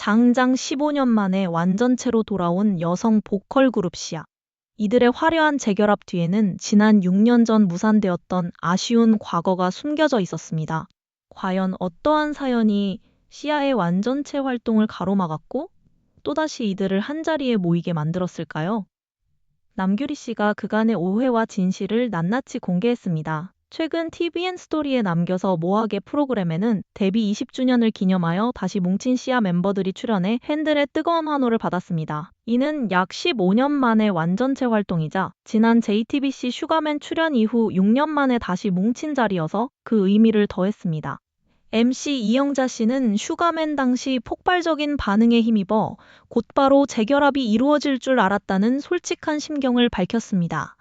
장장 15년 만에 완전체로 돌아온 여성 보컬 그룹 시아. 이들의 화려한 재결합 뒤에는 지난 6년 전 무산되었던 아쉬운 과거가 숨겨져 있었습니다. 과연 어떠한 사연이 시아의 완전체 활동을 가로막았고 또다시 이들을 한자리에 모이게 만들었을까요? 남규리 씨가 그간의 오해와 진실을 낱낱이 공개했습니다. 최근 TVN 스토리에 남겨서 모아게 프로그램에는 데뷔 20주년을 기념하여 다시 뭉친 시아 멤버들이 출연해 팬들의 뜨거운 환호를 받았습니다. 이는 약 15년 만의 완전체 활동이자 지난 JTBC 슈가맨 출연 이후 6년 만에 다시 뭉친 자리여서 그 의미를 더했습니다. MC 이영자 씨는 슈가맨 당시 폭발적인 반응에 힘입어 곧바로 재결합이 이루어질 줄 알았다는 솔직한 심경을 밝혔습니다.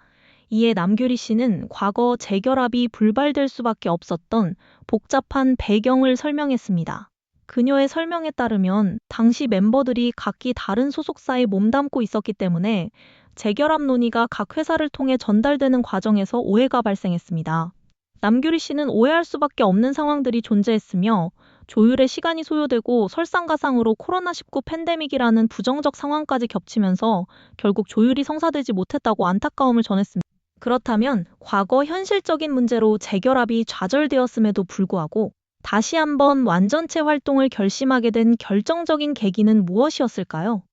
이에 남규리 씨는 과거 재결합이 불발될 수밖에 없었던 복잡한 배경을 설명했습니다. 그녀의 설명에 따르면 당시 멤버들이 각기 다른 소속사에 몸담고 있었기 때문에 재결합 논의가 각 회사를 통해 전달되는 과정에서 오해가 발생했습니다. 남규리 씨는 오해할 수밖에 없는 상황들이 존재했으며 조율에 시간이 소요되고 설상가상으로 코로나19 팬데믹이라는 부정적 상황까지 겹치면서 결국 조율이 성사되지 못했다고 안타까움을 전했습니다. 그렇다면 과거 현실적인 문제로 재결합이 좌절되었음에도 불구하고 다시 한번 완전체 활동을 결심하게 된 결정적인 계기는 무엇이었을까요?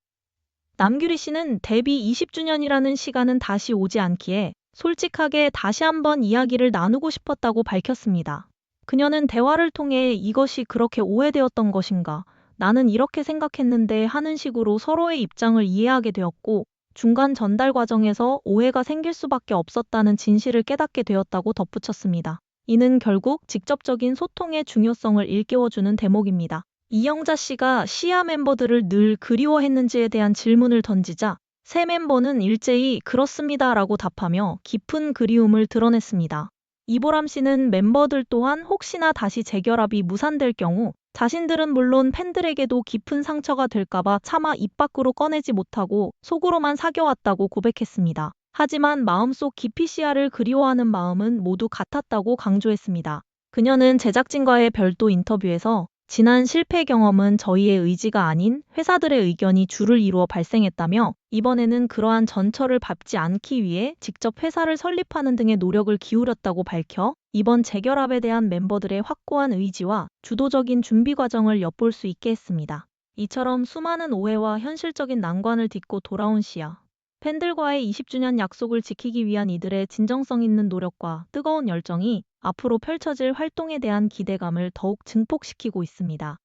남규리 씨는 데뷔 20주년이라는 시간은 다시 오지 않기에 솔직하게 다시 한번 이야기를 나누고 싶었다고 밝혔습니다. 그녀는 대화를 통해 이것이 그렇게 오해되었던 것인가, 나는 이렇게 생각했는데 하는 식으로 서로의 입장을 이해하게 되었고, 중간 전달 과정에서 오해가 생길 수밖에 없었다는 진실을 깨닫게 되었다고 덧붙였습니다. 이는 결국 직접적인 소통의 중요성을 일깨워주는 대목입니다. 이영자 씨가 시아 멤버들을 늘 그리워했는지에 대한 질문을 던지자 새 멤버는 일제히 그렇습니다라고 답하며 깊은 그리움을 드러냈습니다. 이보람 씨는 멤버들 또한 혹시나 다시 재결합이 무산될 경우 자신들은 물론 팬들에게도 깊은 상처가 될까봐 차마 입 밖으로 꺼내지 못하고 속으로만 사겨왔다고 고백했습니다. 하지만 마음속 깊이 시아를 그리워하는 마음은 모두 같았다고 강조했습니다. 그녀는 제작진과의 별도 인터뷰에서 지난 실패 경험은 저희의 의지가 아닌 회사들의 의견이 주를 이루어 발생했다며 이번에는 그러한 전철을 밟지 않기 위해 직접 회사를 설립하는 등의 노력을 기울였다고 밝혀 이번 재결합에 대한 멤버들의 확고한 의지와 주도적인 준비 과정을 엿볼 수 있게 했습니다. 이처럼 수많은 오해와 현실적인 난관을 딛고 돌아온 시아. 팬들과의 20주년 약속을 지키기 위한 이들의 진정성 있는 노력과 뜨거운 열정이 앞으로 펼쳐질 활동에 대한 기대감을 더욱 증폭시키고 있습니다.